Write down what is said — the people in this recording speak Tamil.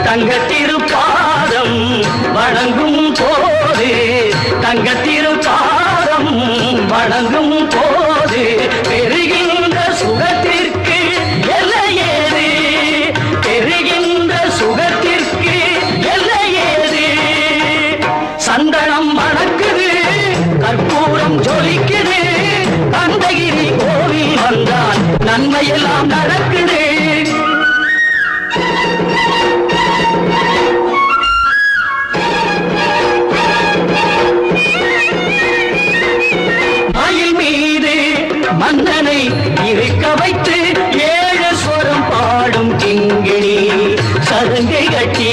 தங்கத்திருப்பாதம் வணங்கும் போது தங்கத்திருப்பாதம் வணங்கும் போது பெறுகின்ற சுகத்திற்கு எல்லையேது பெறுகின்ற சுகத்திற்கு எல்லையேது சந்தனம் மணக்குது கற்பூரம் ஜொலிக்குது கந்தகிரி கோவில் வந்தால் நன்மையெல்லாம் நடக்குது மன்னனை இருக்க வைத்து ஏழு ஸ்வரம் பாடும் கிங்கிணி சதங்கை கட்டி